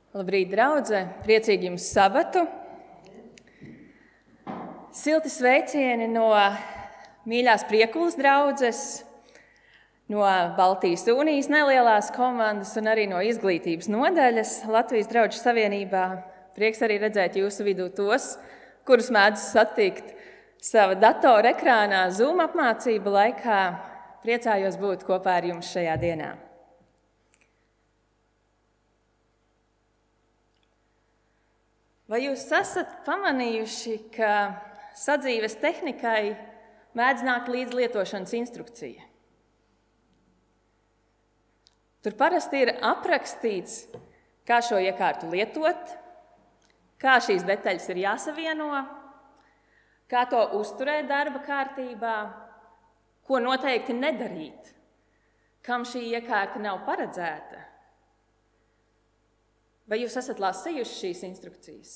Labrīt, draudze! Priecīgi jums sabatu! Silti sveicieni no mīļās Priekulas draudzes, no Baltijas Unijas nelielās komandas un arī no izglītības nodaļas Latvijas Draugu savienībā. Prieks arī redzēt jūsu vidū tos, kurus mēdz satikt sava datora ekrānā Zoom apmācību laikā. Priecājos būt kopā ar jums šajā dienā. Vai jūs esat pamanījuši, ka sadzīves tehnikai mēdz nākt līdz lietošanas instrukcija? Tur parasti ir aprakstīts, kā šo iekārtu lietot, kā šīs detaļas ir jāsavieno, kā to uzturēt darba kārtībā, ko noteikti nedarīt, kam šī iekārta nav paredzēta. Vai jūs esat lasījuši šīs instrukcijas?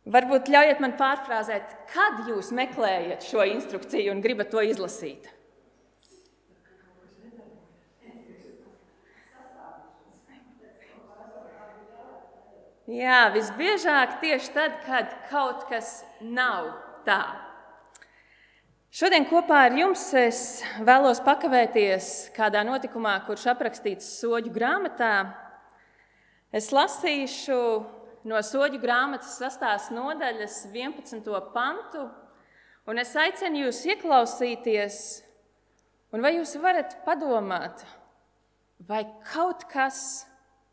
Varbūt ļaujiet man pārfrāzēt, kad jūs meklējat šo instrukciju un gribat to izlasīt? Jā, visbiežāk tieši tad, kad kaut kas nav tā. Šodien kopā ar jums es vēlos pakavēties kādā notikumā, kurš aprakstīts Soģu grāmatā. Es lasīšu no Soģu grāmatas 6. nodaļas 11. pantu, un es aicinu jūs ieklausīties, un vai jūs varat padomāt, vai kaut kas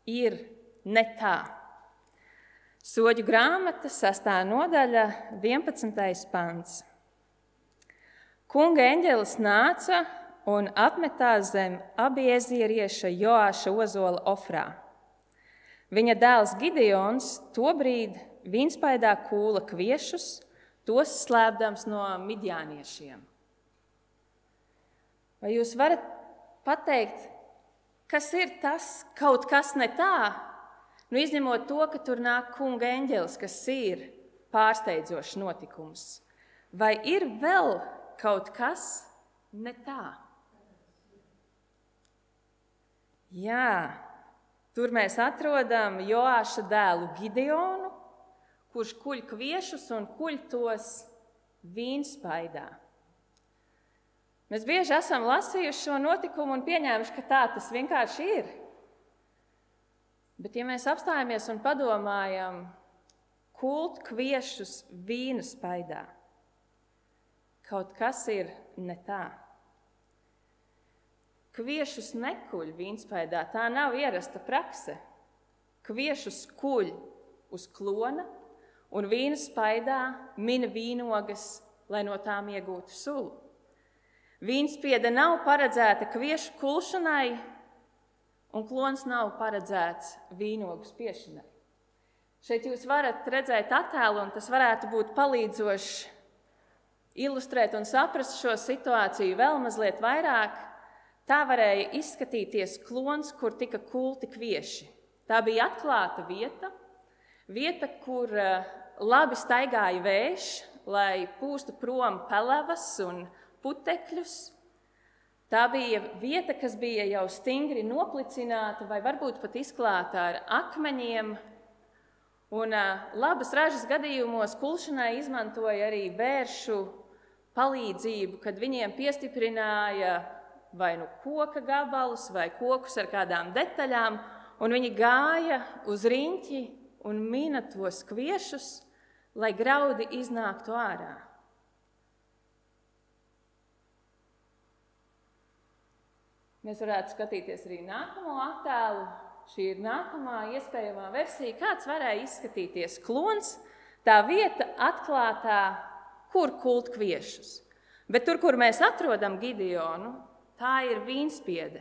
ir ne tā. Soģu grāmata 6. nodaļa 11. pants. Kunga eņģelis nāca un atmetās zem abiezierieša Joāša ozola Ofrā. Viņa dēls Gideons tobrīd vīnspaidā kūla kviešus, tos slēpdams no midjāniešiem. Vai jūs varat pateikt, kas ir tas kaut kas ne tā? Izņemot to, ka tur nāk kunga eņģelis, kas ir pārsteidzošs notikums. Vai ir vēl kaut kas ne tā? Jā, tur mēs atrodam Joāša dēlu Gideonu, kurš kuļ kviešus un kuļ tos vīnspaidā. Mēs bieži esam lasījuši šo notikumu un pieņēmuši, ka tā tas vienkārši ir. Bet ja mēs apstājamies un padomājam, kult kviešus vīnaspaidā, kaut kas ir ne tā. Kviešus nekuļ vīnspaidā, tā nav ierasta prakse. Kviešus kuļ uz klona un vīnaspaidā mina vīnogas, lai no tām iegūtu sulu. Vīnspiede nav paredzēta kviešu kulšanai, un klons nav paredzēts vīnogu spiešanai. Šeit jūs varat redzēt attēlu, un tas varētu būt palīdzošs ilustrēt un saprast šo situāciju vēl mazliet vairāk. Tā varēja izskatīties klons, kur tika kulti kvieši. Tā bija atklāta vieta, kur labi staigāja vējš, lai pūstu prom pelevas un putekļus. Tā bija vieta, kas bija jau stingri noplicināta vai varbūt pat izklāta ar akmeņiem. Un labas ražas gadījumos kulšanai izmantoja arī vēršu palīdzību, kad viņiem piestiprināja vai nu koka gabalus vai kokus ar kādām detaļām, un viņi gāja uz riņķi un mina tos kviešus, lai graudi iznāktu ārā. Mēs varētu skatīties arī nākamo attēlu. Šī ir nākamā iespējamā versija. Kāds varēja izskatīties klons, tā vieta atklātā, kur kult kviešus. Bet tur, kur mēs atrodam Gideonu, tā ir vīnspiede.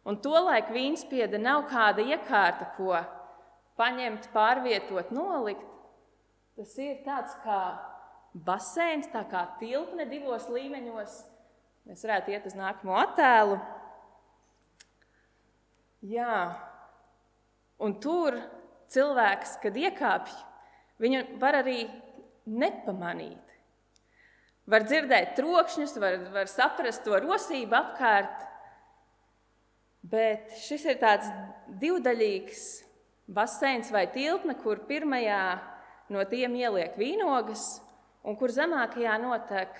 Un tolaik vīnspiede nav kāda iekārta, ko paņemt, pārvietot, nolikt. Tas ir tāds kā baseins, tā kā tilpne 2 līmeņos. Mēs varētu iet uz nākamo attēlu. Jā, un tur cilvēks, kad iekāpj, viņu var arī nepamanīt. Var dzirdēt trokšņus, var saprast to rosību apkārt, Bet šis ir tāds divdaļīgs baseins vai tilpne, kur pirmajā no tiem ieliek vīnogas un kur zemākajā notek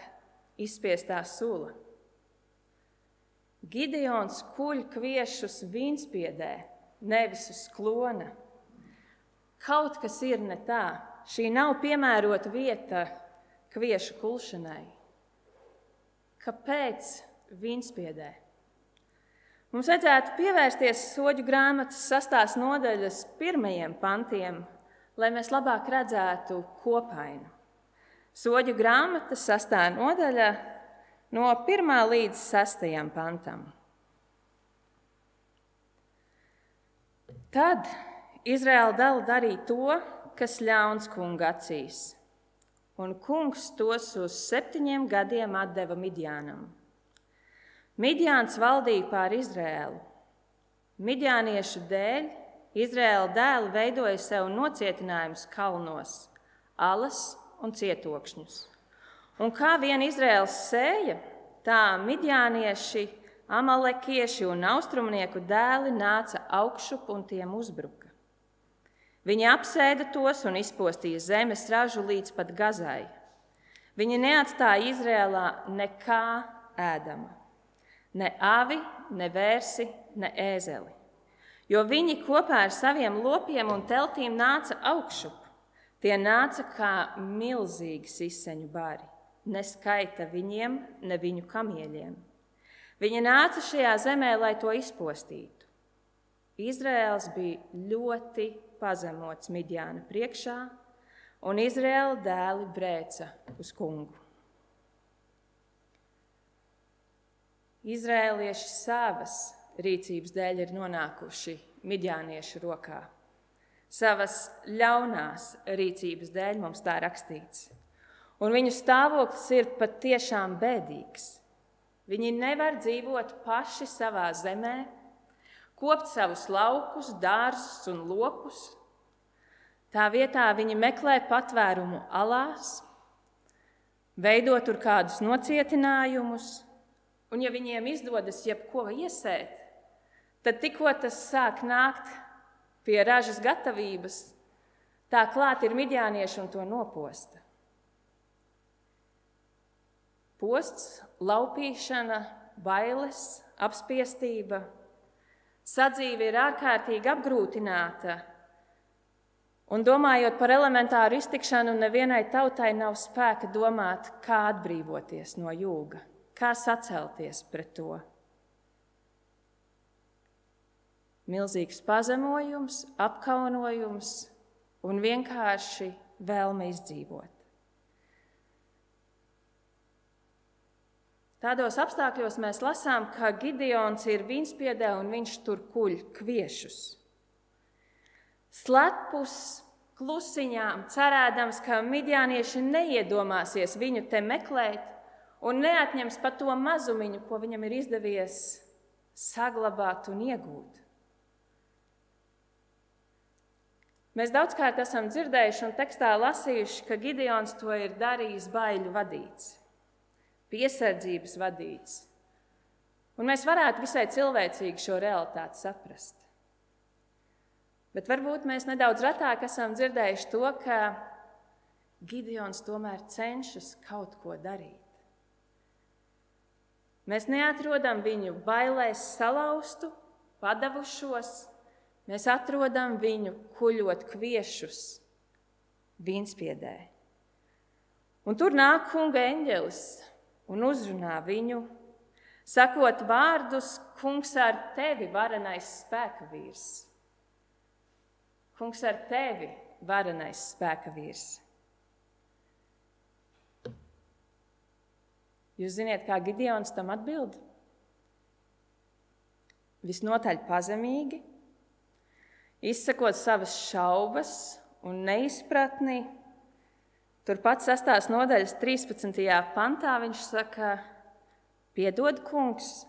izspiestā sula. Gideons kuļ kviešus vīnspiedē, nevis uz klona. Kaut kas ir ne tā. Šī nav piemērota vieta kviešu kulšanai. Kāpēc vīnspiedē? Mums vajadzētu pievērsties Soģu grāmatas 6. nodaļas 1. pantiem, lai mēs labāk redzētu kopainu. Soģu grāmata 6. nodaļa no 1. līdz 6. pantam. Tad Izraēla dēli darīja to, kas ļauns kunga acīs, un kungs tos uz 7 gadiem atdeva Midjānam. Midjāns valdīja pār Izraēlu. Midjāniešu dēļ Izraēla dēli veidoja sev nocietinājumus kalnos, alas un cietokšņus. Un kā vien Izraēls sēja, tā midjānieši, amalekieši un austrumnieku dēli nāca augšup un tiem uzbruka. Viņi apsēda tos un izpostīja zemes ražu līdz pat Gazai. Viņi neatstāja Izrēlā nekā ēdama, ne avi, ne vērsi, ne ēzeli, jo viņi kopā ar saviem lopiem un teltīm nāca augšup. Tie nāca kā milzīgi siseņu bari, neskaita viņiem, ne viņu kamieļiem. Viņi nāca šajā zemē, lai to izpostītu. Izraēls bija ļoti pazemots Midjāna priekšā, un Izraēla dēli brēca uz kungu. Izraēlieši savas rīcības dēļ ir nonākuši midjāniešu rokā. Savas ļaunās rīcības dēļ mums tā rakstīts. Un viņu stāvoklis ir patiešām bēdīgs. Viņi nevar dzīvot paši savā zemē, kopt savus laukus, dārzus un lokus. Tā vietā viņi meklē patvērumu alās, veido tur kādus nocietinājumus, un ja viņiem izdodas jebko iesēt, tad tikko tas sāk nākt pie ražas gatavības, tā klāt ir midjānieši un to noposta. Posts, laupīšana, bailes, apspiestība, sadzīve ir ārkārtīgi apgrūtināta, un domājot par elementāru iztikšanu, nevienai tautai nav spēka domāt, kā atbrīvoties no jūga, kā sacelties pret to. Milzīgs pazemojums, apkaunojums un vienkārši vēlme izdzīvot. Tādos apstākļos mēs lasām, ka Gideons ir vīnspiedē un viņš tur kuļ kviešus. Slepus, klusiņām, cerēdams, ka midjānieši neiedomāsies viņu te meklēt un neatņems pat to mazumiņu, ko viņam ir izdevies saglabāt un iegūt. Mēs daudzkārt esam dzirdējuši un tekstā lasījuši, ka Gideons to ir darījis baiļu vadīts, piesardzības vadīts. Un mēs varētu visai cilvēcīgi šo realitāti saprast. Bet varbūt mēs nedaudz retāk esam dzirdējuši to, ka Gideons tomēr cenšas kaut ko darīt. Mēs neatrodam viņu bailēs salauztu, padavušos, mēs atrodam viņu kuļot kviešus vīnspiedē. Un tur nāk kunga eņģelis un uzrunā viņu, sakot vārdus: kungs ar tevi, varenais spēka vīrs. Kungs ar tevi, varenais spēka vīrs. Jūs ziniet, kā Gideons tam atbild? Visnotaļ pazemīgi, izsakot savas šaubas un neizpratni. Turpat 6. nodaļas 13. pantā viņš saka: piedod, kungs,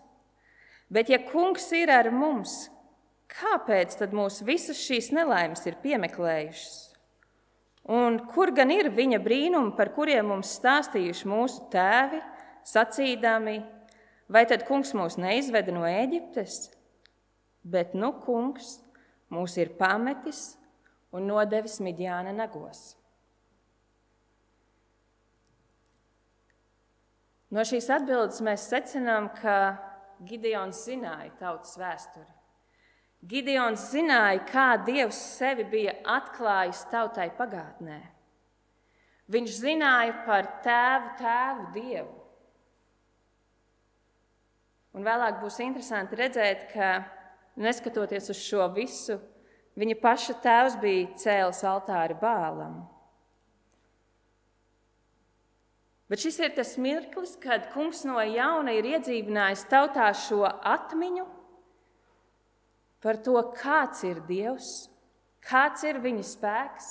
bet ja kungs ir ar mums, kāpēc tad mūs visas šīs nelaimes ir piemeklējušas? Un kur gan ir viņa brīnumi, par kuriem mums stāstījuši mūsu tēvi, sacīdami, vai tad kungs mūs neizveda no Ēģiptes? bet nu kungs mūs ir pametis un nodevis Midjāna nagos. No šīs atbildes mēs secinām, ka Gideons zināja tautas vēsturi. Gideons zināja, kā Dievs sevi bija atklājis tautai pagātnē. Viņš zināja par tēvu Dievu. Un vēlāk būs interesanti redzēt, ka, neskatoties uz šo visu, viņa paša tēvs bija cēlis altāri Bālam. Bet šis ir tas mirklis, kad kungs no jauna ir iedzīvinājis tautā šo atmiņu par to, kāds ir Dievs, kāds ir viņa spēks,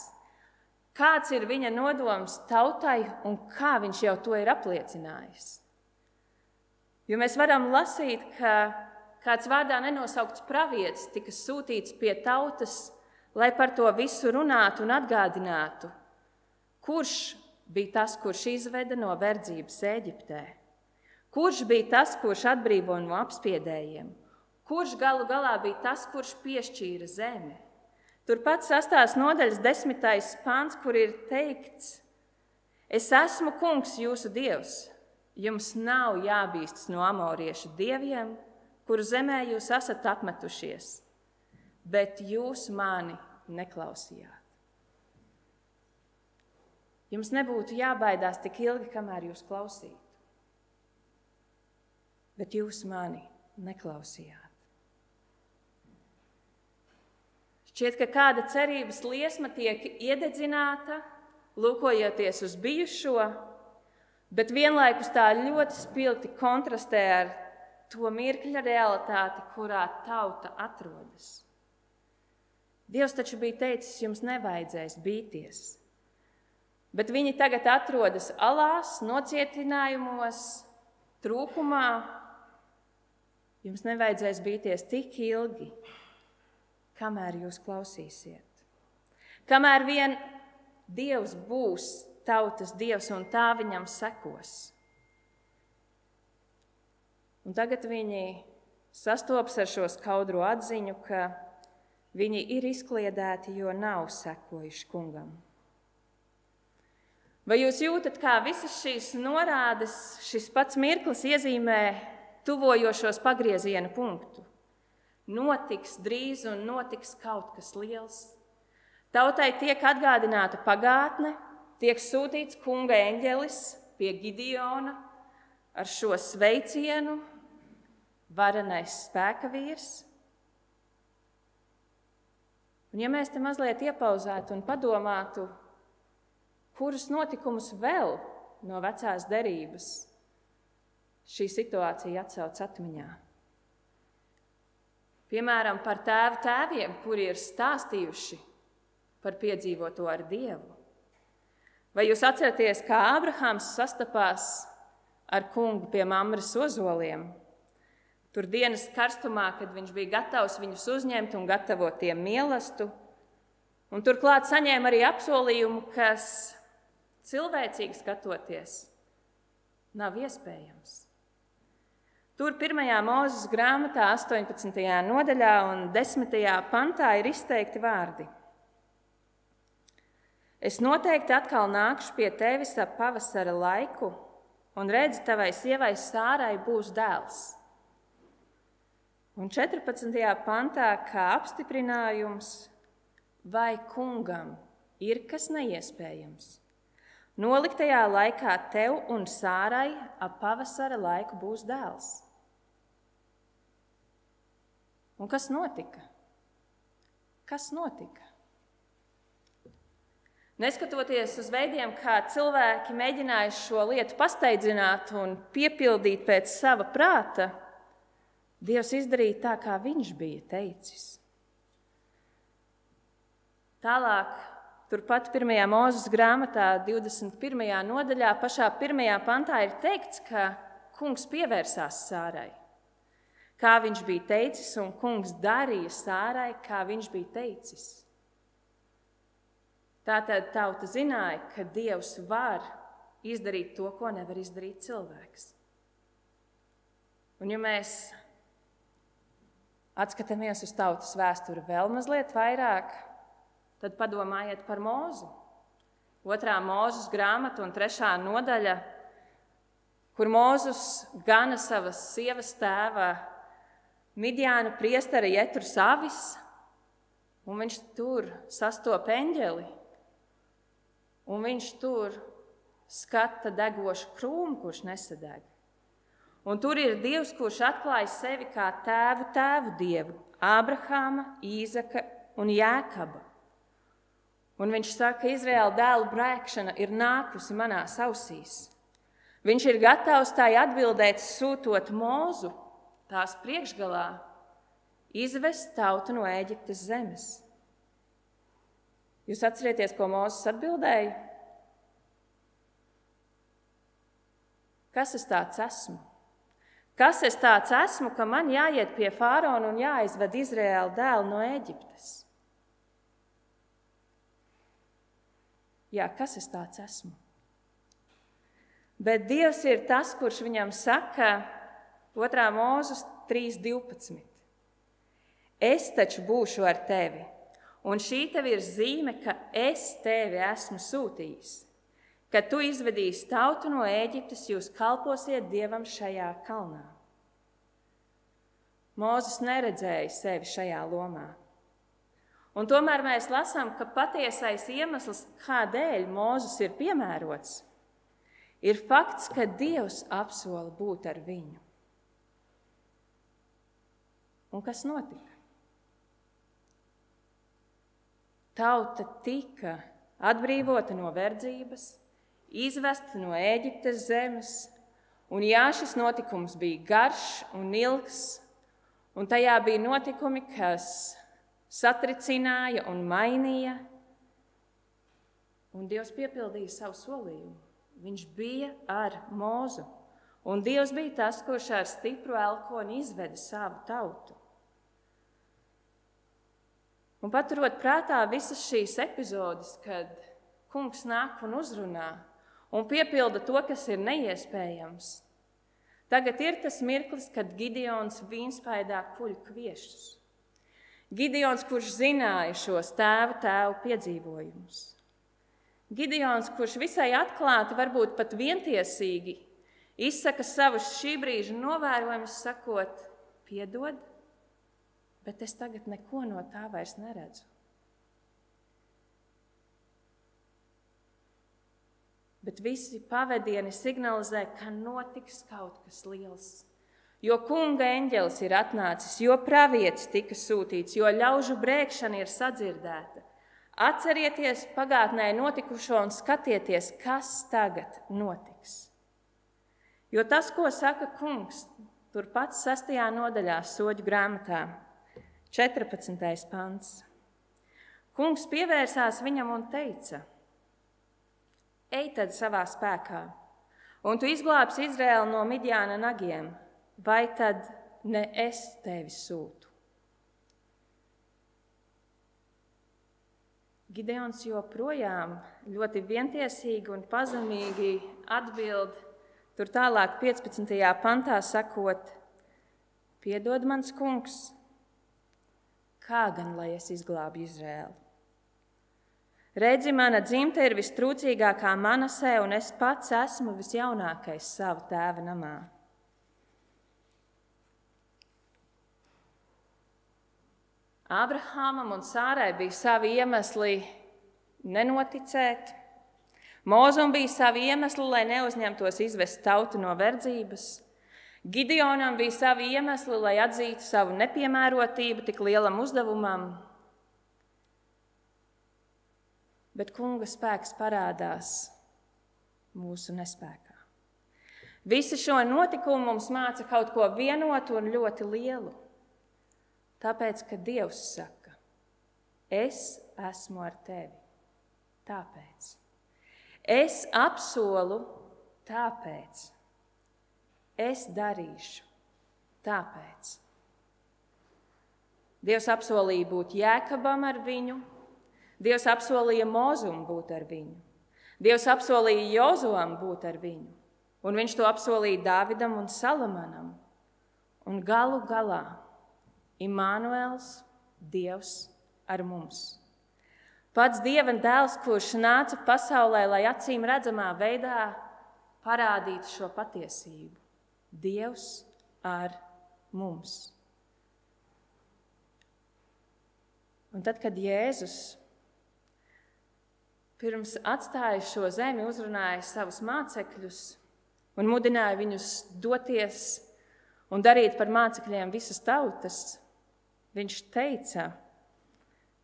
kāds ir viņa nodoms tautai un kā viņš jau to ir apliecinājis. Jo mēs varam lasīt, ka kāds vārdā nenosaukts pravietis tika sūtīts pie tautas, lai par to visu runātu un atgādinātu, kurš bija tas, kurš izveda no verdzības Ēģiptē, kurš bija tas, kurš atbrīvoja no apspiedējiem, kurš galu galā bija tas, kurš piešķīra zemi. Turpat 6. nodaļas 10. pants, kur ir teikts: Es esmu kungs jūsu Dievs, jums nav jābīstas no amoriešu dieviem, kuru zemē jūs esat apmetušies, bet jūs mani neklausījāt. Jums nebūtu jābaidās tik ilgi, kamēr jūs klausītu, bet jūs mani neklausījāt. Šķiet, ka kāda cerības liesma tiek iededzināta, lūkojoties uz bijušo, bet vienlaikus tā ļoti spilgti kontrastē ar to mirkļa realitāti, kurā tauta atrodas. Dievs taču bija teicis, jums nevajadzēs bīties, bet viņi tagad atrodas alās, nocietinājumos, trūkumā. Jums nevajadzēs bīties tik ilgi, kamēr jūs klausīsiet. Kamēr vien Dievs būs tautas Dievs un tā viņam sekos. Un tagad viņi sastopas ar šo skaudro atziņu, ka viņi ir izkliedēti, jo nav sekojuši kungam. Vai jūs jūtat, kā visas šīs norādes, šis pats mirklis iezīmē tuvojošos pagrieziena punktu? Notiks drīz un notiks kaut kas liels. Tautai tiek atgādināta pagātne, tiek sūtīts kunga eņģelis pie Gideona ar šo sveicienu, varenais spēka vīrs. Un ja mēs te mazliet iepauzētu un padomātu, kurus notikumus vēl no vecās derības šī situācija atsauc atmiņā. Piemēram, par tēvu tēviem, kuri ir stāstījuši par piedzīvoto ar Dievu. Vai jūs atceraties, kā Ābrahams sastapās ar kungu pie Mamres ozoliem? Tur dienas karstumā, kad viņš bija gatavs viņus uzņemt un gatavot tiem mielastu. Un turklāt saņēma arī apsolījumu, kas cilvēcīgi skatoties nav iespējams. Tur 1. Mūzes grāmatā 18. nodaļā un 10. pantā ir izteikti vārdi. Es noteikti atkal nākšu pie tevis ap pavasara laiku, un redzi, tavai sievai Sārai būs dēls. Un 14. pantā kā apstiprinājums, vai kungam ir kas neiespējams. Noliktajā laikā tev un Sārai ap pavasara laiku būs dēls. Un kas notika? Kas notika? Neskatoties uz veidiem, kā cilvēki mēģināja šo lietu pasteidzināt un piepildīt pēc sava prāta, Dievs izdarīja tā, kā viņš bija teicis. Tālāk, turpat 1. Mūzes grāmatā, 21. nodaļā, pašā 1. pantā ir teikts, ka kungs pievērsās Sārai, kā viņš bija teicis, un kungs darīja Sārai, kā viņš bija teicis. Tātad tauta zināja, ka Dievs var izdarīt to, ko nevar izdarīt cilvēks. Un ja mēs atskatāmies uz tautas vēsturi vēl mazliet vairāk, tad padomājiet par Mūzu. 2. Mūzes grāmata un 3. nodaļa, kur Mūzus gana savas sievas tēva Midjāna priestera Jetru avis, un viņš tur sastopa eņģeli, un viņš tur skata degošu krūmu, kurš nesadeg. Un tur ir Dievs, kurš atklāja sevi kā tēvu Dievu, Ābrahāma, Īzaka un Jēkaba. Un viņš saka, Izraēla dēlu brēkšana ir nākusi manās ausīs. Viņš ir gatavs tai atbildēt, sūtot Mūzu tās priekšgalā, izvest tautu no Ēģiptes zemes. Jūs atcerieties, ko Mūzes atbildēja? Kas es tāds esmu? Kas es tāds esmu, ka man jāiet pie faraona un jāizved Izraēla dēlu no Ēģiptes? Jā, kas es tāds esmu? Bet Dievs ir tas, kurš viņam saka 2. Mūzes 3.12. Es taču būšu ar tevi, un šī tev ir zīme, ka es tevi esmu sūtījis. Kad tu izvedīsi tautu no Ēģiptes, jūs kalposiet Dievam šajā kalnā. Mūzes neredzēja sevi šajā lomā. Un tomēr mēs lasām, ka patiesais iemesls, kādēļ Mūzes ir piemērots, ir fakts, ka Dievs apsola būt ar viņu. Un kas notika? Tauta tika atbrīvota no verdzības, izvesta no Ēģiptes zemes, un jā, šis notikums bija garš un ilgs, un tajā bija notikumi, kas satricināja un mainīja, un Dievs piepildīja savu solījumu. Viņš bija ar Mūzu, un Dievs bija tas, kurš ar stipru elkoni izveda savu tautu. Un paturot prātā visas šīs epizodes, kad kungs nāk un uzrunā un piepilda to, kas ir neiespējams, tagad ir tas mirklis, kad Gideons vīnspaidā kuļ kviešus. Gideons, kurš zināja šos tēvu piedzīvojumus. Gideons, kurš visai atklāti, varbūt pat vientiesīgi, izsaka savus šī brīža novērojumus, sakot, piedod, bet es tagad neko no tā vairs neredzu. Bet visi pavadieni signalizē, ka notiks kaut kas liels. Jo kunga eņģelis ir atnācis, jo pravietis tika sūtīts, jo ļaužu brēkšana ir sadzirdēta. Atcerieties pagātnē notikušo un skatieties, kas tagad notiks. Jo tas, ko saka kungs, turpat 6. nodaļā Soļu grāmatā, 14. pants. Kungs pievērsās viņam un teica, ej tad savā spēkā, un tu izglābsi Izraēlu no Midjāna nagiem, vai tad ne es tevi sūtu? Gideons joprojām ļoti vientiesīgi un pazemīgi atbild, tur tālāk 15. pantā sakot, piedod mans kungs, kā gan lai es izglābu Izraēlu? Redzi, mana dzimte ir vistrūcīgākā Manasē, un es pats esmu visjaunākais savu tēva namā. Ābrahāmam un Sārai bija savi iemesli nenoticēt. Mūzum bija savi iemesli, lai neuzņemtos izvest tautu no verdzības. Gideonam bija savi iemesli, lai atzītu savu nepiemērotību tik lielam uzdevumam. Bet kunga spēks parādās mūsu nespēkā. Visi šo notikumu mums māca kaut ko vienotu un ļoti lielu. Tāpēc, ka Dievs saka, es esmu ar tevi. Tāpēc. Es apsolu, tāpēc. Es darīšu, tāpēc. Dievs apsolīja būt Jēkabam ar viņu. Dievs apsolīja Mūzum būt ar viņu. Dievs apsolīja Jozuam būt ar viņu. Un viņš to apsolīja Dāvidam un Salamanam. Un galu galā Immanuels, Dievs ar mums. Pats Dieva dēls, kurš nāca pasaulē, lai acīm redzamā veidā parādītu šo patiesību. Dievs ar mums. Un tad, kad Jēzus pirms atstāja šo zemi, uzrunāja savus mācekļus un mudināja viņus doties un darīt par mācekļiem visas tautas, viņš teica,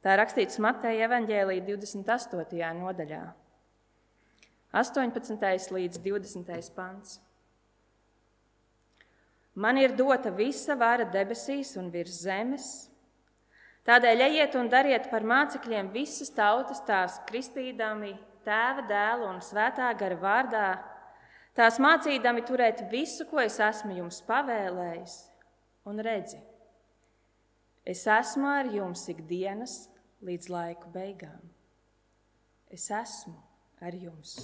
tā ir rakstīts Mateja evaņģēlija 28. nodaļā, 18. līdz 20. pants. Man ir dota visa vara debesīs un virs zemes. Tādēļ ejiet un dariet par mācekļiem visas tautas, tās kristīdami Tēva, Dēla un Svētā gara vārdā, tās mācīdami turēt visu, ko es esmu jums pavēlējis. Un redzi, es esmu ar jums ikdienas līdz laiku beigām. Es esmu ar jums.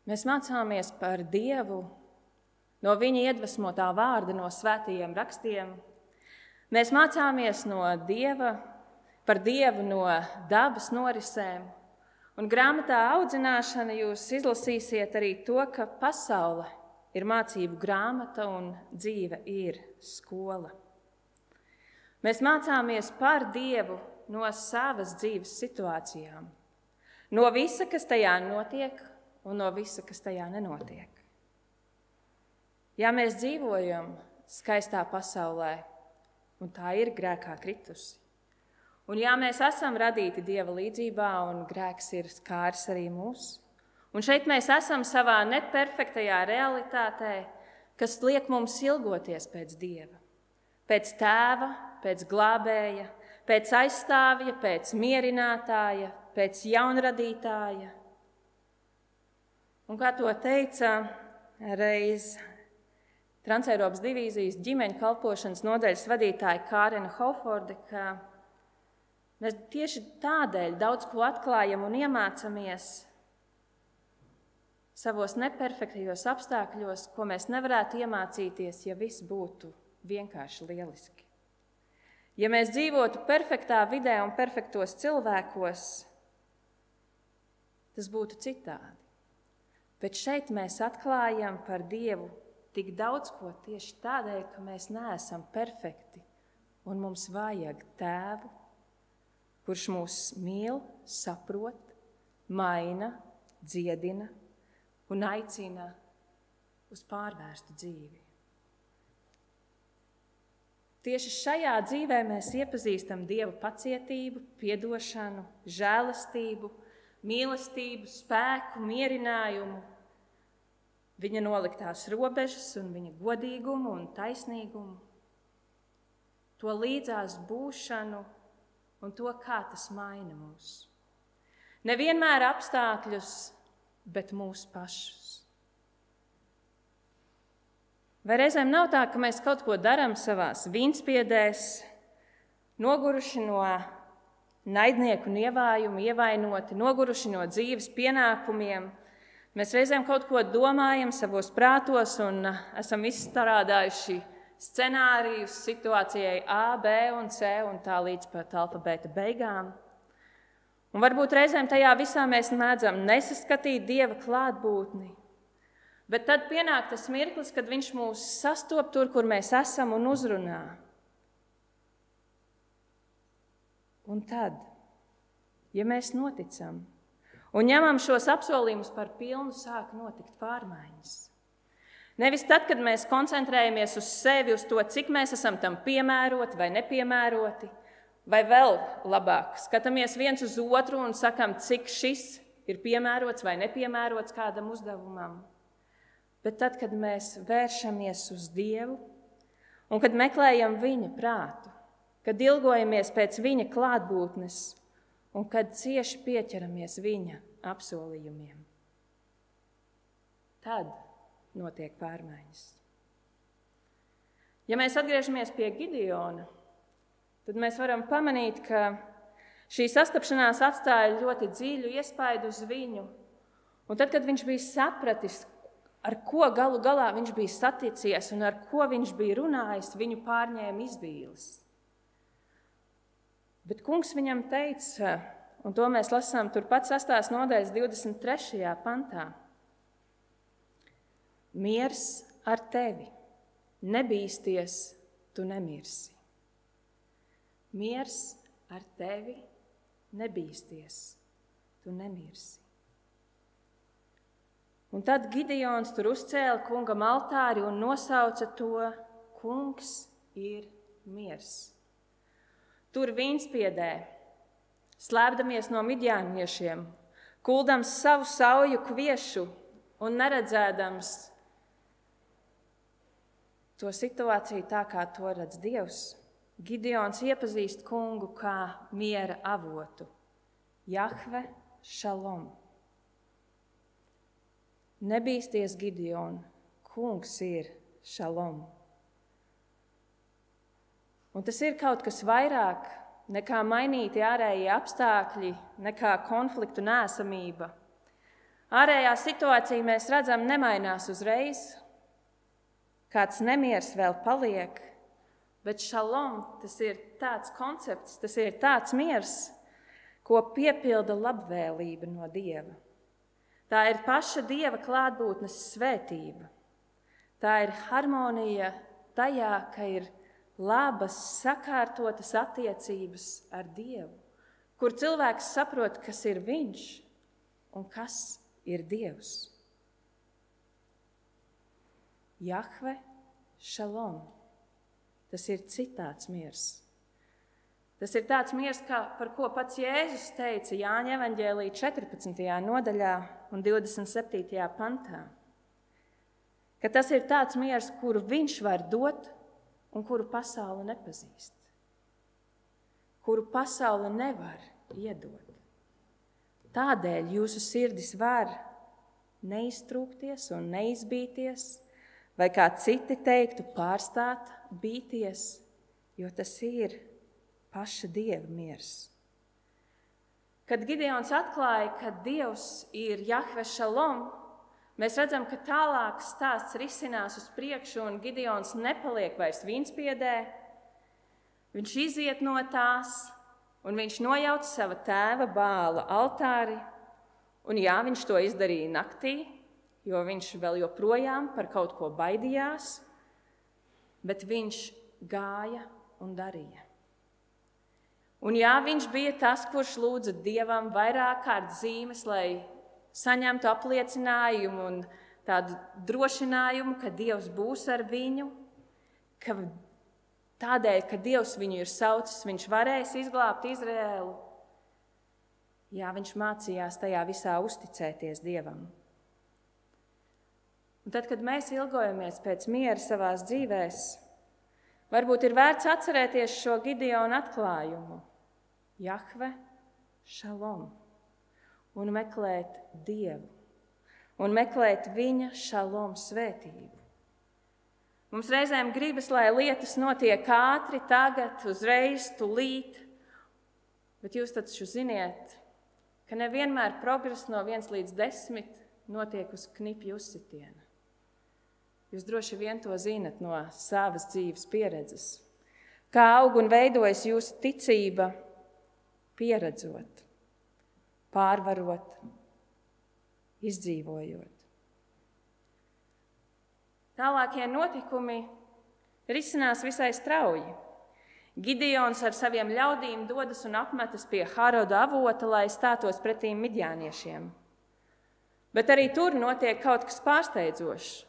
Mēs mācāmies par Dievu no viņa iedvesmotā vārda, no svētajiem rakstiem. Mēs mācāmies par Dievu no dabas norisēm. Un grāmatā Audzināšana jūs izlasīsiet arī to, ka pasaule ir mācību grāmata un dzīve ir skola. Mēs mācāmies par Dievu no savas dzīves situācijām, no visa, kas tajā notiek, un no visa, kas tajā nenotiek. Ja mēs dzīvojam skaistā pasaulē, un tā ir grēkā kritusi, un ja mēs esam radīti Dieva līdzībā, un grēks ir skārs arī mūs, un šeit mēs esam savā neperfektajā realitātē, kas liek mums ilgoties pēc Dieva, pēc Tēva, pēc glābēja, pēc aizstāvja, pēc mierinātāja, pēc jaunradītāja. Un kā to teica reiz Transeiropas divīzijas ģimeņu kalpošanas nodaļas vadītāja Kārena Hoforde, ka mēs tieši tādēļ daudz ko atklājam un iemācamies savos neperfektajos apstākļos, ko mēs nevarētu iemācīties, ja viss būtu vienkārši lieliski. Ja mēs dzīvotu perfektā vidē un perfektos cilvēkos, tas būtu citādi. Bet šeit mēs atklājam par Dievu tik daudz ko tieši tādēļ, ka mēs neesam perfekti un mums vajag Tēvu, kurš mūs mīl, saprot, maina, dziedina un aicina uz pārvērstu dzīvi. Tieši šajā dzīvē mēs iepazīstam Dieva pacietību, piedošanu, žēlastību, mīlestību, spēku, mierinājumu, viņa noliktās robežas un viņa godīgumu un taisnīgumu, to līdzās būšanu un to, kā tas maina mūs. Nevienmēr apstākļus, bet mūs pašus. Vai reizēm nav tā, ka mēs kaut ko darām savās vīnspiedēs, noguruši no naidnieku un ievājumu, ievainoti, noguruši no dzīves pienākumiem. Mēs reizēm kaut ko domājam savos prātos un esam izstrādājuši scenārijus situācijai A, B un C un tā līdz pat alfabēta beigām. Un varbūt reizēm tajā visā mēs mēdzam nesaskatīt Dieva klātbūtni, bet tad pienāk tas mirklis, kad viņš mūs sastop tur, kur mēs esam un uzrunā. Un tad, ja mēs noticam un ņemam šos apsolījumus par pilnu, sāk notikt pārmaiņas. Nevis tad, kad mēs koncentrējamies uz sevi, uz to, cik mēs esam tam piemēroti vai nepiemēroti, vai vēl labāk, skatāmies viens uz otru un sakam, cik šis ir piemērots vai nepiemērots kādam uzdevumam. Bet tad, kad mēs vēršamies uz Dievu un kad meklējam viņa prātu, kad ilgojamies pēc viņa klātbūtnes un kad cieši pieķeramies viņa apsolījumiem, tad notiek pārmaiņas. Ja mēs atgriežamies pie Gideona, tad mēs varam pamanīt, ka šī sastapšanās atstāja ļoti dziļu iespaidu uz viņu. Un tad, kad viņš bija sapratis, ar ko galu galā viņš bija saticies un ar ko viņš bija runājis, viņu pārņēma izbīles. Bet kungs viņam teica, un to mēs lasām turpat 6. nodaļas 23. pantā. Miers ar tevi, nebīsties, tu nemirsi. Miers ar tevi, nebīsties, tu nemirsi. Un tad Gideons tur uzcēla kungam altāri un nosauca to: Kungs ir miers. Tur vīnspiedē, slēpdamies no midjāniešiem, kuldams savu sauju kviešu un neredzēdams to situāciju tā, kā to redz Dievs, Gideons iepazīst kungu kā miera avotu. Jahve šalom. Nebīsties, Gideon, kungs ir šalom. Un tas ir kaut kas vairāk nekā mainīti ārējie apstākļi, nekā konfliktu neesamība. Ārējā situācija, mēs redzam, nemainās uzreiz. Kāds nemieris vēl paliek, bet šalom, tas ir tāds koncepts, tas ir tāds miers, ko piepilda labvēlība no Dieva. Tā ir paša Dieva klātbūtnes svētība. Tā ir harmonija tajā, ka ir labas, sakārtotas attiecības ar Dievu, kur cilvēks saprot, kas ir viņš un kas ir Dievs. Jahve šalom. Tas ir citāds miers. Tas ir tāds miers, par ko pats Jēzus teica Jāņa evaņģēlija 14. nodaļā un 27. pantā. Ka tas ir tāds miers, kuru viņš var dot un kuru pasaule nepazīst. Kuru pasaule nevar iedot. Tādēļ jūsu sirdis var neiztrūkties un neizbīties, vai kā citi teiktu, pārstāt bīties, jo tas ir paša Dieva miers. Kad Gideons atklāja, ka Dievs ir Jahve šalom, mēs redzam, ka tālāk stāsts risinās uz priekšu, un Gideons nepaliek vairs vīnspiedē. Viņš iziet no tās, un viņš nojauc sava tēva Bāla altāri. Un jā, viņš to izdarīja naktī, jo viņš vēl joprojām par kaut ko baidījās, bet viņš gāja un darīja. Un jā, viņš bija tas, kurš lūdza Dievam vairāk kārt zīmes, lai saņemtu apliecinājumu un tādu drošinājumu, ka Dievs būs ar viņu, ka tādēļ, ka Dievs viņu ir saucis, viņš varēs izglābt Izraēlu. Jā, viņš mācījās tajā visā uzticēties Dievam. Un tad, kad mēs ilgojamies pēc miera savās dzīvēs, varbūt ir vērts atcerēties šo Gideona atklājumu. Jahve šalom. Un meklēt Dievu, un meklēt viņa šalom svētību. Mums reizēm gribas, lai lietas notiek ātri, tagad, uzreiz, tūlīt, bet jūs taču ziniet, ka nevienmēr progress no 1 līdz 10 notiek uz knipju uzsitiena. Jūs droši vien to zinat no savas dzīves pieredzes. Kā aug un veidojas jūsu ticība, pieredzot, pārvarot, izdzīvojot. Tālākie notikumi risinās visai strauji. Gideons ar saviem ļaudīm dodas un apmetas pie Haroda avota, lai stātos pretīm midjāniešiem. Bet arī tur notiek kaut kas pārsteidzošs.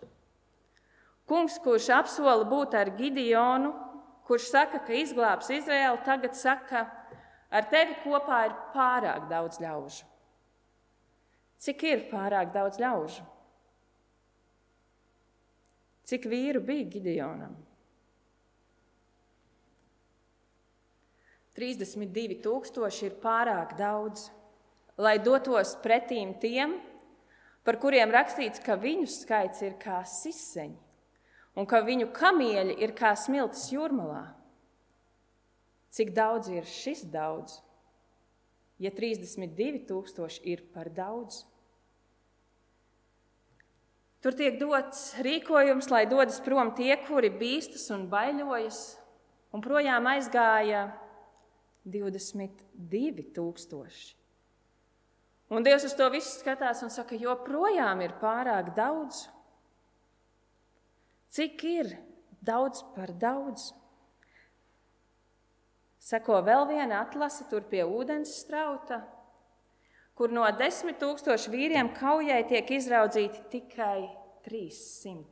Kungs, kurš apsola būt ar Gideonu, kurš saka, ka izglābs Izraēlu, tagad saka, ar tevi kopā ir pārāk daudz ļaužu. Cik ir pārāk daudz ļaužu? Cik vīru bija Gideonam? 32,000 ir pārāk daudz, lai dotos pretīm tiem, par kuriem rakstīts, ka viņu skaits ir kā siseņi un ka viņu kamieļi ir kā smiltis jūrmalā. Cik daudz ir šis daudz, ja 32,000 ir par daudz? Tur tiek dots rīkojums, lai dodas prom tie, kuri bīstas un baiļojas, un projām aizgāja 22,000. Un Dievs uz to visu skatās un saka, joprojām ir pārāk daudz. Cik ir daudz par daudz? Seko vēl viena atlase tur pie ūdens strauta, kur no 10,000 vīriem kaujai tiek izraudzīti tikai 300.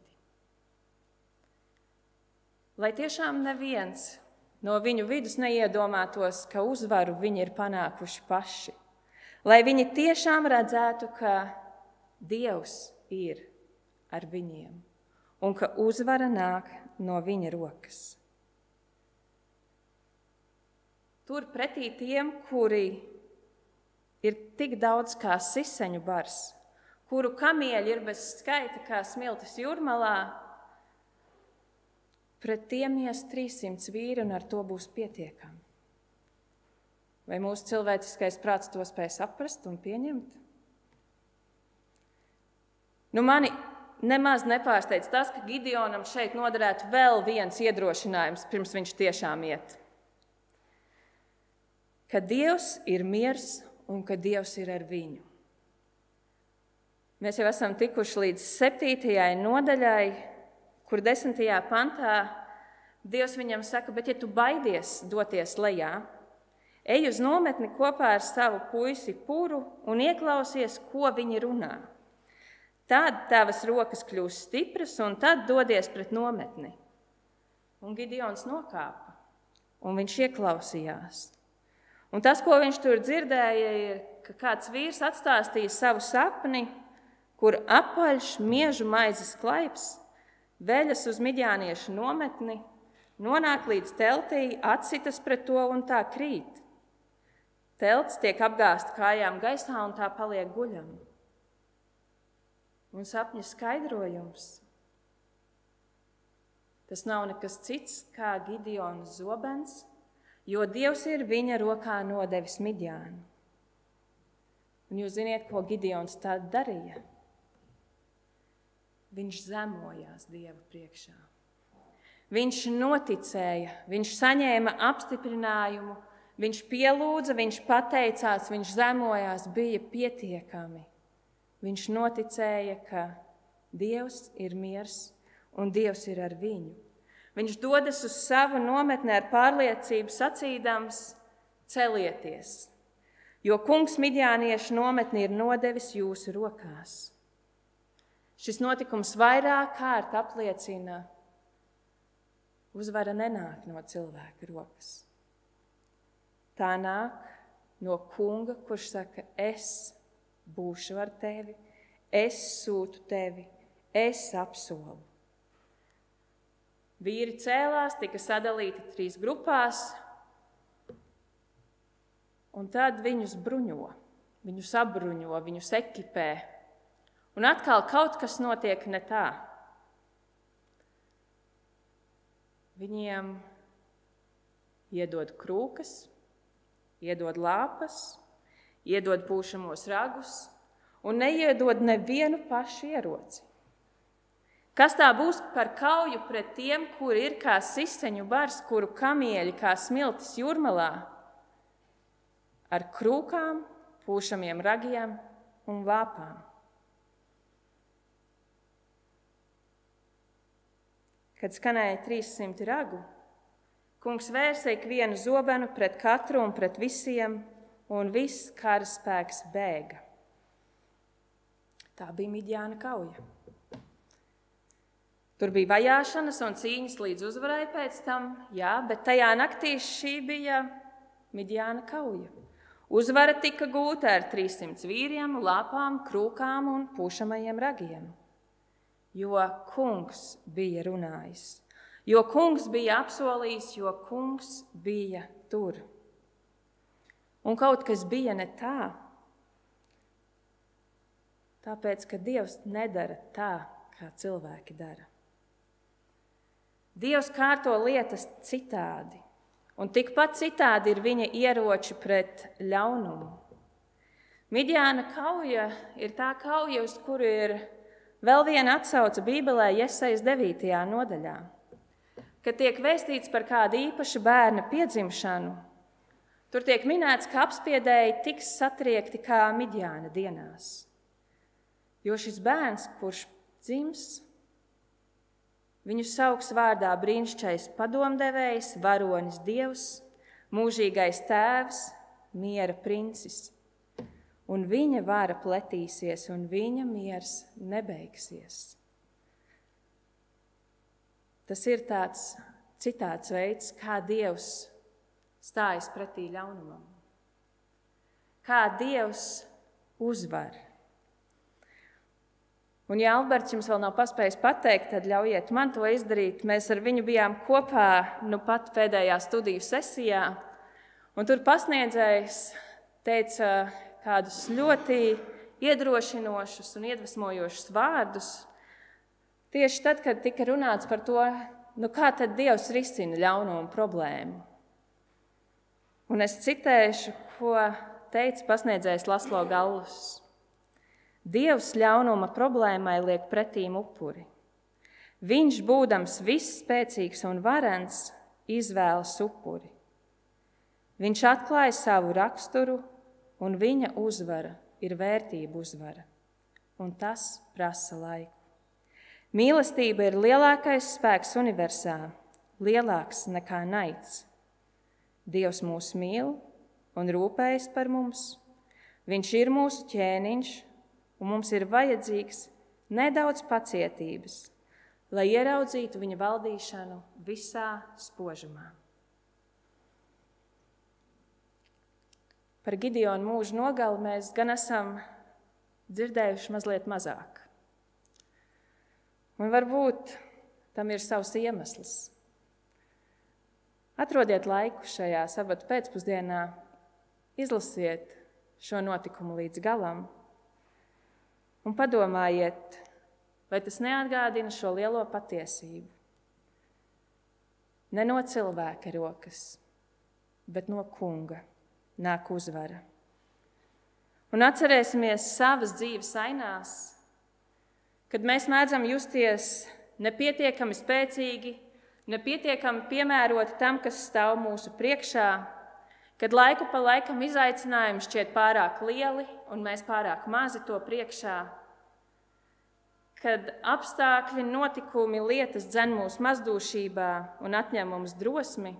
Lai tiešām neviens no viņu vidus neiedomātos, ka uzvaru viņi ir panākuši paši. Lai viņi tiešām redzētu, ka Dievs ir ar viņiem un ka uzvara nāk no viņa rokas. Tur pretī tiem, kuri ir tik daudz kā siseņu bars, kuru kamieļi ir bez skaita kā smiltis jūrmalā, pret tiem ies 300 vīri un ar to būs pietiekami. Vai mūsu cilvēciskais prāts to spēj saprast un pieņemt? Mani nemaz nepārsteidz tas, ka Gideonam šeit noderētu vēl viens iedrošinājums, pirms viņš tiešām iet. Ka Dievs ir miers un ka Dievs ir ar viņu. Mēs jau esam tikuši līdz 7. nodaļai, kur 10. pantā Dievs viņam saka, bet ja tu baidies doties lejā, ej uz nometni kopā ar savu puisi Puru un ieklausies, ko viņi runā. Tad tavas rokas kļūs stipras un tad dodies pret nometni. Un Gideons nokāpa, un viņš ieklausījās. Un tas, ko viņš tur dzirdēja, ir, ka kāds vīrs atstāstīja savu sapni, kur apaļš miežu maizes klaips veļas uz midjāniešu nometni, nonāk līdz teltī, atsitas pret to un tā krīt. Telts tiek apgāzta kājām gaisā un tā paliek guļama. Un sapņa skaidrojums. Tas nav nekas cits kā Gideona zobens, jo Dievs ir viņa rokā nodevis Midjānu. Un jūs ziniet, ko Gideons tad darīja? Viņš zemojās Dieva priekšā. Viņš noticēja, viņš saņēma apstiprinājumu, viņš pielūdza, viņš pateicās, viņš zemojās, bija pietiekami. Viņš noticēja, ka Dievs ir miers un Dievs ir ar viņu. Viņš dodas uz savu nometni ar pārliecību sacīdams, celieties, jo kungs midjāniešu nometni ir nodevis jūsu rokās. Šis notikums vairāk kārt apliecina, uzvara nenāk no cilvēka rokas. Tā nāk no kunga, kurš saka, es būšu ar tevi, es sūtu tevi, es apsolu. Vīri cēlās, tika sadalīti 3 grupās, un tad viņus bruņo, viņus apbruņo, viņus ekipē. Un atkal kaut kas notiek ne tā. Viņiem iedod krūkas, iedod lāpas, iedod pūšamos ragus un neiedod nevienu pašu ieroci. Kas tā būs par kauju pret tiem, kuri ir kā siseņu bars, kuru kamieļi kā smiltis jūrmalā, ar krūkām, pūšamiem ragiem un lāpām? Kad skanēja 300 ragu, kungs vērsa ikvienu zobenu pret katru un pret visiem, un viss karaspēks bēga. Tā bija Midjāna kauja. Tur bija vajāšanas un cīņas līdz uzvarai pēc tam, jā, bet tajā naktī šī bija Midjāna kauja. Uzvara tika gūta ar 300 vīriem, lāpām, krūkām un pūšamajiem ragiem. Jo kungs bija runājis, jo kungs bija apsolījis, jo kungs bija tur. Un kaut kas bija ne tā, tāpēc, ka Dievs nedara tā, kā cilvēki dara. Dievs kārto lietas citādi, un tikpat citādi ir viņa ieroči pret ļaunumu. Midjāna kauja ir tā kauja, uz kuru ir Vēl viena atsauce Bībelē Jesajas 9. nodaļā, kad tiek vēstīts par kādu īpašu bērna piedzimšanu. Tur tiek minēts, ka apspiedēji tiks satriekti kā Midjāna dienās. Jo šis bērns, kurš dzims, viņu sauks vārdā brīnišķīgais padomdevējs, varonis Dievs, mūžīgais tēvs, miera princis. Un viņa vara pletīsies, un viņa miers nebeigsies. Tas ir tāds citāds veids, kā Dievs stājas pretī ļaunumam. Kā Dievs uzvar. Un ja Alberts jums vēl nav paspējis pateikt, tad ļaujiet man to izdarīt. Mēs ar viņu bijām kopā pat pēdējā studiju sesijā, un tur pasniedzējs teica kādus ļoti iedrošinošus un iedvesmojošus vārdus, tieši tad, kad tika runāts par to, kā tad Dievs risina ļaunumu problēmu. Un es citēšu, ko teica pasniedzējs Laslo Gallus. Dievs ļaunuma problēmai liek pretīm upuri. Viņš, būdams visspēcīgs un varens, izvēlas upuri. Viņš atklāja savu raksturu, un viņa uzvara ir vērtība uzvara. Un tas prasa laiku. Mīlestība ir lielākais spēks universā, lielāks nekā naids. Dievs mūs mīl un rūpējas par mums. Viņš ir mūsu ķēniņš, un mums ir vajadzīgs nedaudz pacietības, lai ieraudzītu viņa valdīšanu visā spožumā. Par Gideona mūža nogali mēs gan esam dzirdējuši mazliet mazāk. Un varbūt tam ir savs iemesls. Atrodiet laiku šajā sabata pēcpusdienā, izlasiet šo notikumu līdz galam un padomājiet, vai tas neatgādina šo lielo patiesību. Ne no cilvēka rokas, bet no Kunga nāk uzvara. Un atcerēsimies savas dzīves ainās, kad mēs mēdzam justies nepietiekami spēcīgi, nepietiekami piemēroti tam, kas stāv mūsu priekšā, kad laiku pa laikam izaicinājumi šķiet pārāk lieli un mēs pārāk mazi to priekšā, kad apstākļi, notikumi, lietas dzen mūsu mazdūšībā un atņem mums drosmi,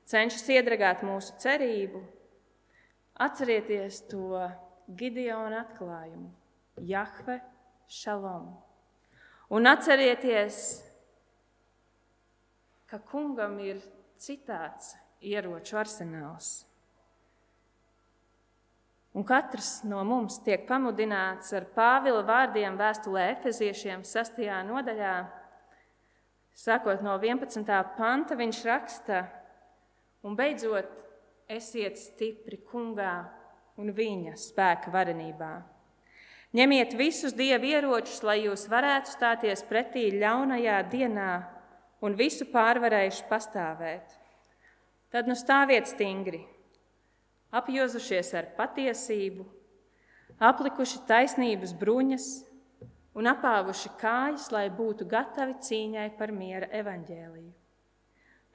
cenšas iedragāt mūsu cerību, atcerieties to Gideona atklājumu, Jahve Šalom. Un atcerieties, ka Kungam ir citāds ieroču arsenāls. Un katrs no mums tiek pamudināts ar Pāvila vārdiem vēstulē Efeziešiem 6. nodaļā. Sākot no 11. panta viņš raksta: un beidzot, esiet stipri Kungā un viņa spēka varenībā. Ņemiet visus Dieva ieročus, lai jūs varētu stāties pretī ļaunajā dienā un visu pārvarējuši pastāvēt. Tad nu stāviet stingri, apjozušies ar patiesību, aplikuši taisnības bruņas un apāvuši kājas, lai būtu gatavi cīņai par miera evaņģēliju.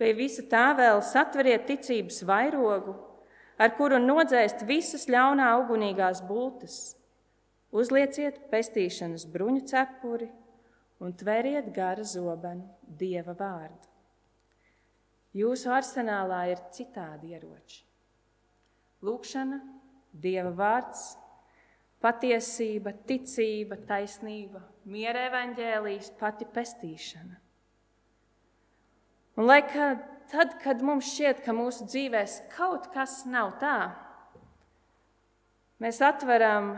Pie visa tā vēl satveriet ticības vairogu, ar kuru nodzēst visas ļaunā ugunīgās bultas. Uzlieciet pestīšanas bruņu cepuri un tveriet gara zobenu Dieva vārdu. Jūsu arsenālā ir citādi ieroči. Lūkšana, Dieva vārds, patiesība, ticība, taisnība, miera evaņģēlijs, pati pestīšana. Un lai tad, kad mums šķiet, ka mūsu dzīvēs kaut kas nav tā, mēs atveram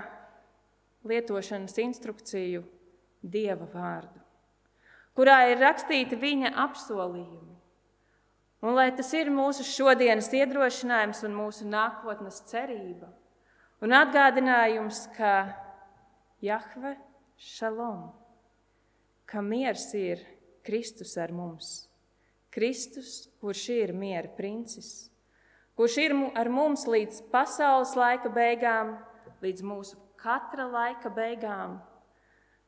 lietošanas instrukciju Dieva vārdu, kurā ir rakstīti viņa apsolījumi. Un lai tas ir mūsu šodienas iedrošinājums un mūsu nākotnes cerība un atgādinājums, ka Jahve Šalom, ka miers ir Kristus ar mums. Kristus, kurš ir miera princis, kurš ir ar mums līdz pasaules laika beigām, līdz mūsu katra laika beigām,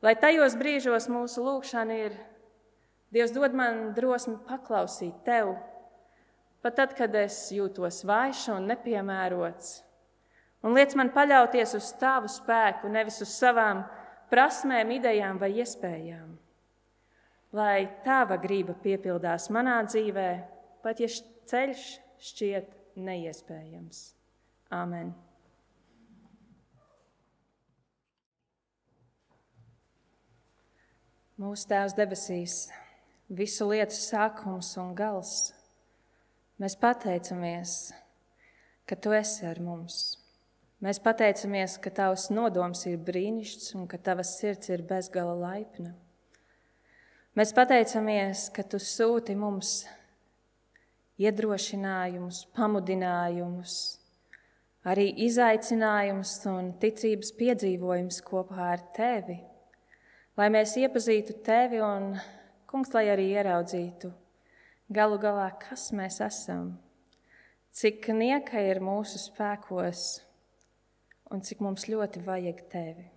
Lai tajos brīžos mūsu lūgšana ir, Dievs dod man drosmi paklausīt Tev, pat tad, kad es jūtos vājš un nepiemērots, un liec man paļauties uz Tavu spēku, nevis uz savām prasmēm, idejām vai iespējām. Lai Tava grība piepildās manā dzīvē, pat ja ceļš šķiet neiespējams. Āmen. Mūsu Tēvs debesīs, visu lietu sākums un gals, mēs pateicamies, ka Tu esi ar mums. Mēs pateicamies, ka Tavs nodoms ir brīnišķīgs un ka Tavas sirds ir bezgala laipna. Mēs pateicamies, ka Tu sūti mums iedrošinājumus, pamudinājumus, arī izaicinājumus un ticības piedzīvojumus kopā ar Tevi, lai mēs iepazītu Tevi un, Kungs, lai arī ieraudzītu galu galā, kas mēs esam, cik nieka ir mūsu spēkos un cik mums ļoti vajag Tevi.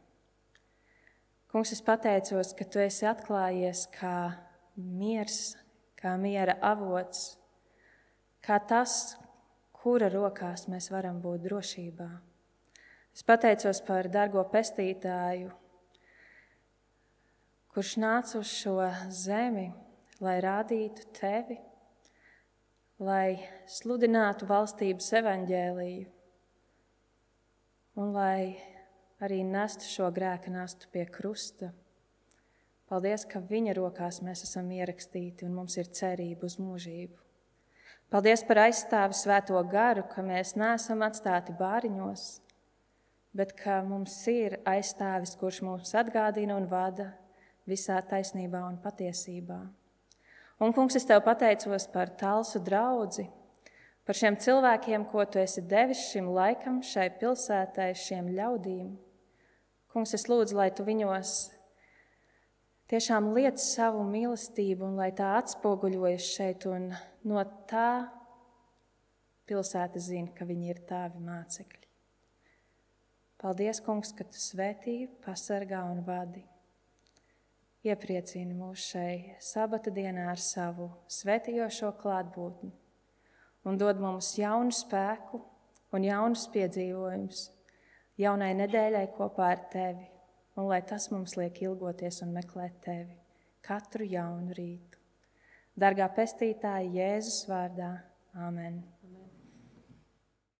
Kungs, es pateicos, ka Tu esi atklājies kā miers, kā miera avots, kā tas, kura rokās mēs varam būt drošībā. Es pateicos par dargo pestītāju, kurš nāca uz šo zemi, lai rādītu Tevi, lai sludinātu valstības evaņģēliju un lai arī nestu šo grēka nastu pie krusta. Paldies, ka viņa rokās mēs esam ierakstīti un mums ir cerība uz mūžību. Paldies par aizstāvi Svēto garu, ka mēs neesam atstāti bāriņos, bet ka mums ir aizstāvis, kurš mūs atgādina un vada visā taisnībā un patiesībā. Un, Kungs, es Tev pateicos par Talsu draudzi, par šiem cilvēkiem, ko Tu esi devis šim laikam, šai pilsētai, šiem ļaudīm. Kungs, es lūdzu, lai Tu viņos tiešām liec savu mīlestību un lai tā atspoguļojas šeit un no tā pilsēta zina, ka viņi ir Tavi mācekļi. Paldies, Kungs, ka Tu svētī, pasargā un vadi. Iepriecini mūs šai sabata dienā ar savu svētījošo klātbūtni un dod mums jaunu spēku un jaunus piedzīvojumus jaunai nedēļai kopā ar Tevi, un lai tas mums liek ilgoties un meklēt Tevi katru jaunu rītu. Dargā pestītāja Jēzus vārdā. Āmen.